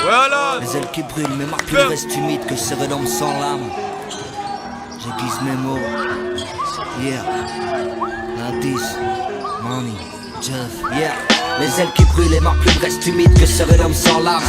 Voilà. Les ailes qui brûlent, mes marques plus restent humides que ces l'homme sans l'âme. J'aiguise mes mots. Yeah. Indice. Money. Jeff. Yeah. Les ailes qui brûlent, les marques plus restent humides que serait l'homme sans l'âme.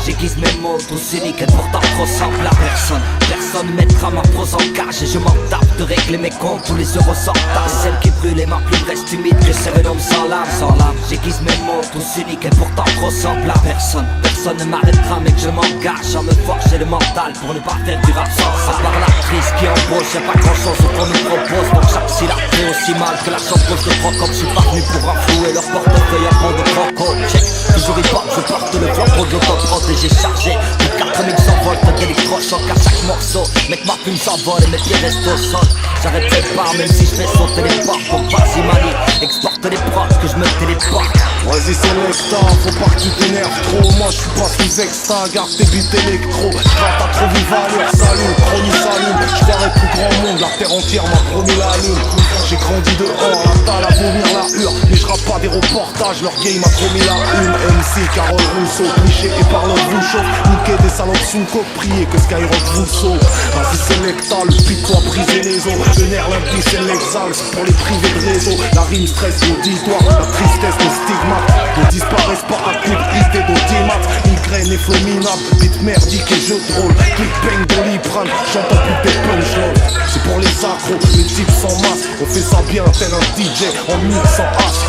J'aiguise mes mots, tous uniques et pourtant trop semblables à personne. Personne ne mettra ma prose en cage et je m'en tape de régler mes comptes, tous les euros sortent. Les ailes qui brûlent, les marques plus restent humides que serait l'homme sans l'âme. J'aiguise mes mots, tous uniques et pourtant trop semblables à personne. Personne ne m'arrêtera mais que je m'engage à me forger le mental pour ne pas faire du rap sans ça. À part la crise qui embauche, y'a pas grand chose qu'on nous propose. Donc chaque syllabe fait aussi mal que la chanteuse de Procop. Je suis pas venu pour renflouer leur portefeuille en de croco. Check, toujours hip hop, je porte le flambeau de l'autoprod et j'ai chargé plus 4100 volts d'électrochoc à chaque morceau. Mec, ma plume s'envole et mes pieds restent au sol. J'arrêterai pas même si je fais sauter les portes. Donc vas-y manie, exporte les prods que je me téléporte. Vas-y c'est Nectar, faut pas que tu t'énerves trop. Moi je suis pas sous extra, garde tes beats électro. Quand t'as trop vu valeur, salut, chronique salut. Je verrai plus grand monde, la terre entière m'a promis la lune. J'ai grandi dehors, la dalle à vomir la hure. Mais je rappe pas des reportages, leur game m'a promis la une. MC, Carole Rousseau, cliché et parle vous chauffe. Niquer des salopes sous coque, prier que Skyrock vous sauve. Vas-y c'est Nectar, le pitois briser les os. Le nerf limpide c'est l'exal, c'est pour les privés de réseau. La rime stress l'auditoire, la tristesse le stigmate. Ne disparaissent pas à coup d'idée d'audimat. Migraine et flow minable, beat merdique et jeu de rôle. Clickbang Doliprane, j'entends plus tes punchlines. C'est pour les accros, les types sans masque. On fait ça bien tel un DJ en mix sans hache.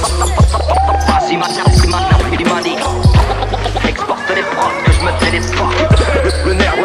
Vas-y maintenant, plus du money. Exporte les prods que je me téléporte. Le nerf,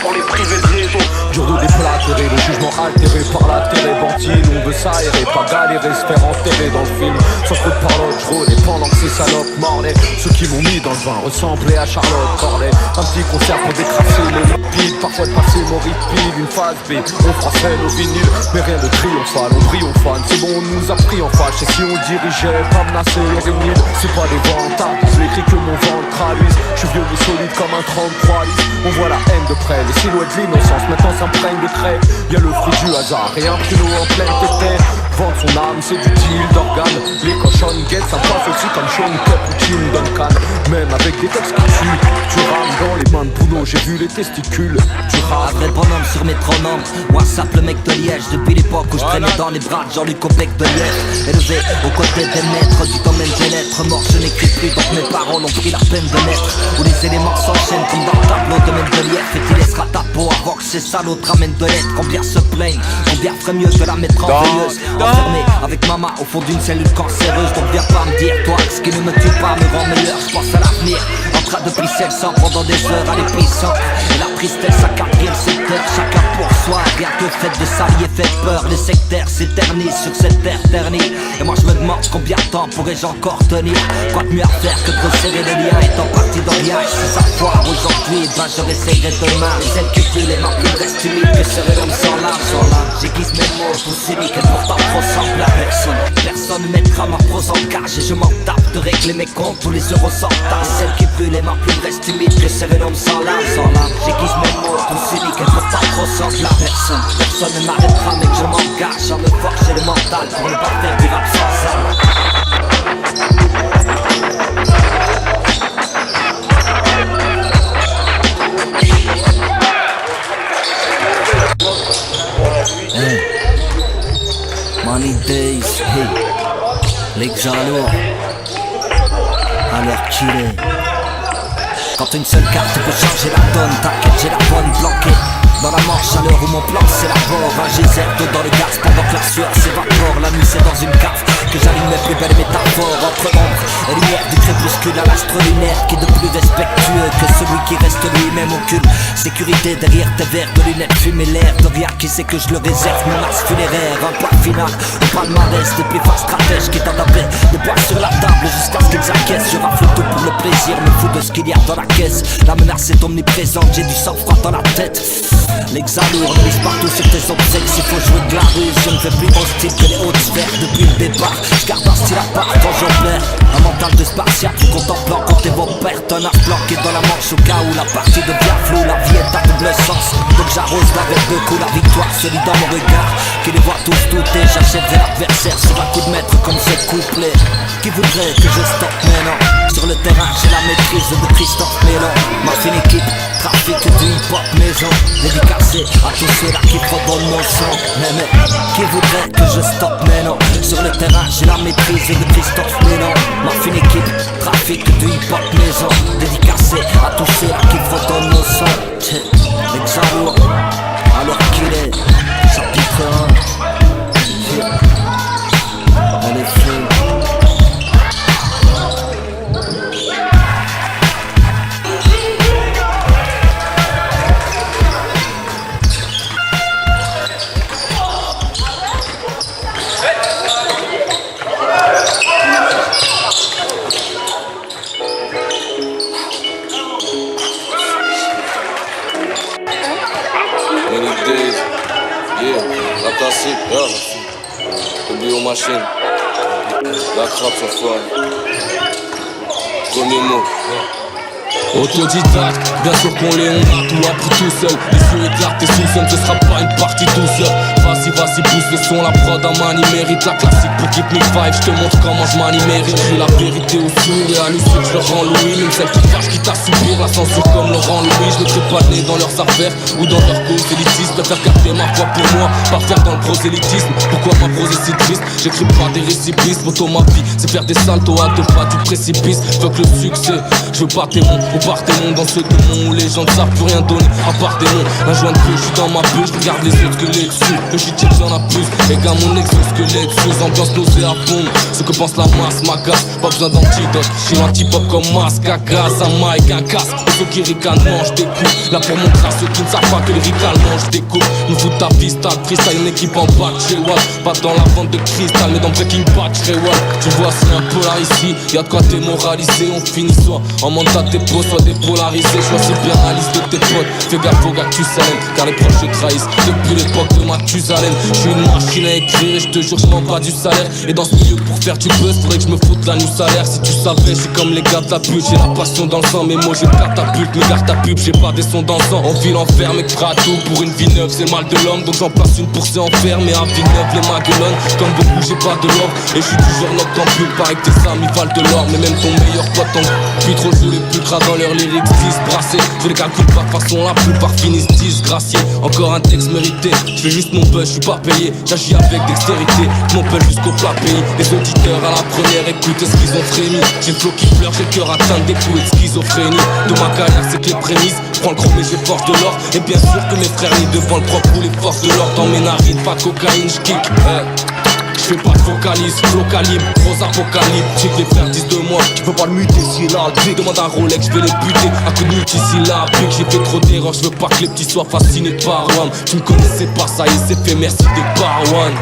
pour les privés de réseau. Dur de déblatérer, le jugement altéré par la térébenthine. On veut s'aérer, pas galérer, se faire enterrer dans le film. Sans trop de parlotte, je rôdais pendant que ces salopes morlaient. Ceux qui m'ont mis dans le vin ressemblaient à Charlotte Corday. Un petit concert pour décrasser les lipides, parfois de passer mon repeat, une phase B. On fera nos vinyles, mais rien de triomphal, on triomphane. C'est bon, on nous a pris en fâche. Et si on dirigeait, pas menacer les réunions, c'est pas des vantages, je l'écris que mon ventre traduise. Je suis vieux mais solide comme un 33 10. On voit la haine de près, les silhouettes de l'innocence maintenant s'imprègnent de craie. Y'a le fruit du hasard et un pruneau en pleine tête. Vendre son âme c'est du deal d'organes. Les cochonnes guettent, ça passe aussi comme Sean Cup ou Tim Duncan. Même avec des textes qui tuent, tu rames dans les mains de Bruno. J'ai vu les testicules du rap. Un vrai bonhomme sur métronome, moi simple mec de Liège. Depuis l'époque où je traînais dans les bras de Jean-Luc au bec de Liège. Élevé aux côtés des maîtres du domaine des lettres. Mort je n'écris plus donc mes paroles ont pris la peine de naître. Où les éléments s'enchaînent comme dans le tableau de Mendeleïev. Et tu laisseras ta peau avant que ces salauds te ramènent de l'aide. Combien se plaignent, combien ferait mieux que la mettre en veilleuse. Enfermé avec maman au fond d'une cellule cancéreuse. Donc viens pas me dire toi que ce qui ne me tue pas me rend meilleur. Je pense à l'avenir, en train de pisser le sang pendant des heures à l'épicentre. Et la tristesse à quatrième secteur, chacun pour soi. Rien que fait de salier fait peur. Les sectaires s'éternisent sur cette terre ternie. Et moi je me demande combien de temps pourrais-je encore tenir. Quoi de mieux à faire que de resserrer les liens étant parti dans rien. Si ça foire aujourd'hui, ben je réessayerai demain. Les ailes qui brûlent, les marques plus restent humides que serait l'homme sans l'âme. J'aiguise mes mots, tous uniques et pourtant trop semblables à personne. Personne ne mettra ma prose en cage et je m'en tape de régler mes comptes, tous les euros sortent. Les ailes qui brûlent, les marques plus restent humides que serait l'homme sans l'âme. J'aiguise mes mots, tous uniques et pourtant trop semblables à personne. Personne ne m'arrêtera mais que je m'engage à me forger le mental pour ne pas faire du rap sans âme. Hey. Money Days, hey. L'exalo, à l'heure qu'il est. Quand une seule carte peut changer la donne, t'inquiète j'ai la bonne planquée. Dans la manche à l'heure où mon plan c'est la mort. Un geyser d'eau dans le gaz pendant que la sueur s'évapore. La nuit c'est dans une cave que j'aligne mes plus belles métaphores. Entre ombre et lumière du crépuscule à l'astre lunaire. Qui est de plus respectueux que celui qui reste lui-même aucune sécurité derrière tes verres de lunettes fumées l'air de rien. Qui sait que je le réserve mon axe funéraire. Un plat final au palmarès des plus forts stratèges qui tendent à paix de boire sur la table jusqu'à ce qu'ils acquiescent. Je rafle tout pour le plaisir, me fous de ce qu'il y a dans la caisse. La menace est omniprésente, j'ai du sang-froid dans la tête. L'exalour glisse partout sur tes obsèques. S'il faut jouer de la rue, je ne fais plus hostile que les hautes sphères. Depuis le départ, je garde un style à part quand j'opère. Un mental de spartiate, contemplant compter vos pertes. Un art planqué dans la manche au cas où la partie devient floue. La vie est à double sens, de j'arrose d'avec de coups. La victoire se lit dans mon regard, qui les voit tous douter. J'achèverai l'adversaire sur un coup de maître comme ce couplet. Qui voudrait que je stoppe maintenant? Sur le terrain j'ai la maîtrise de Christophe Mélon. Ma fine équipe, trafic du hip-hop maison. Dédicacé à tous ceux-là qui font mon sang. Mais qui voudrait que je stoppe maintenant? Sur le terrain j'ai la maîtrise de Christophe Mélon. Ma fine équipe, trafic du hip-hop maison. Dédicacé à tous ceux-là qui font mon sang. L'examour, alors qu'il est chapitre 1. Elle est folle. Many days, yeah, la classique, yeah. Oublié aux machines, la trappe sur foire. Premier mot, Autodidacte, bien sûr qu'on les on a tout appris tout seul. Les yeux éclatés sous seum, ce sera pas une partie douceur. Vas-y, pousse le son, la prod à manie mérite. La classique pour keep me five, je te montre comment je manie mérite. J'ai la vérité au sourd et à l'usure je leur rends Louis. Même celle qui cache, qui t'a subir la censure comme Laurent Louis. Je ne serai pas né dans leurs affaires ou dans leur cause élitiste. Préfère garder ma foi pour moi, pas faire dans le prosélytisme. Pourquoi ma prose est si triste? J'écris pas des récipistes. Moto ma vie, c'est faire des saltos à deux pas du précipice. Je veux que le succès, je veux pas tes monts ou par tes monts dans ce démon où les gens ne savent plus rien donner à part des noms. Un joint de peu, je suis dans ma bulle, je regarde les autres que les dessus. Le shit j'en a plus, les gars mon exosquelette sous ambiance nauséabonde. Ce que pense la masse m'agace, pas besoin d'antidote. J'ai l'anti-pop comme masque à gaz, un mic, un casque. Ceux qui ricanent mangent des coups. Là pour montrer à ceux qui ne savent pas que les ricales mangent des coups. Nous fout ta piste, t'as pris ça une équipe en bas chez Watt. Pas dans la vente de cristal mais dans Breaking Bad chez Watt. Tu vois c'est un polar ici, y'a de quoi démoraliser. On finit soit en mandat de dépôt, soit dépolarisé. Choisis bien la liste de tes potes. Fais gaffe aux gars que tu salènes, car les proches te trahissent. Depuis l'époque de Mathusalem, je suis une machine à écrire et je te jure je m'en bats du salaire. Et dans ce milieu pour faire du buzz, faudrait que je me foute la new salaire. Si tu savais, je suis comme les gars de la pute. J'ai la passion dans le sang, mes mots j'ai le catapulte. Me garde ta pub, j'ai pas des sons dans le sang. En ville enfer, mec prêt à tout pour une vie neuve, c'est le mal de l'homme. Donc j'en place une pour se enfermer à Villeneuve, les maguelones. Comme beaucoup, j'ai pas de l'or. Et je suis toujours noctambule, pareil que tes amis valent de l'or. Mais même ton meilleur pote, ton puis trop jouer les plus gras dans leurs lyrics brassés. Je les calcule pas de façon, la plupart finissent disgraciés. Encore un texte mérité, je fais juste mon buzz, je suis pas payé. J'agis avec dextérité, mon pelle jusqu'au plat pays. Les auditeurs à la première écoute, est-ce qu'ils ont frémi? J'ai le flow qui pleure, j'ai le cœur atteint des coups et de schizophrénie. De ma carrière c'est que les prémices, je prends le chrome et j'ai force de l'or. Et bien sûr que mes frères nient devant le propre ou les forces de l'or. Dans mes narines, pas de cocaïne, je kick. Je fais pas de vocalise, flow calibre, gros apocalypse. J'ai que les frères disent de moi, tu peux pas le muter si là. Demande à Rolex, je vais les buter à coups de multisyllabiques. J'ai fait trop d'erreurs, je veux pas que les petits soient fascinés par One. Tu me connaissais pas, ça y est, c'est fait, merci des Parwan.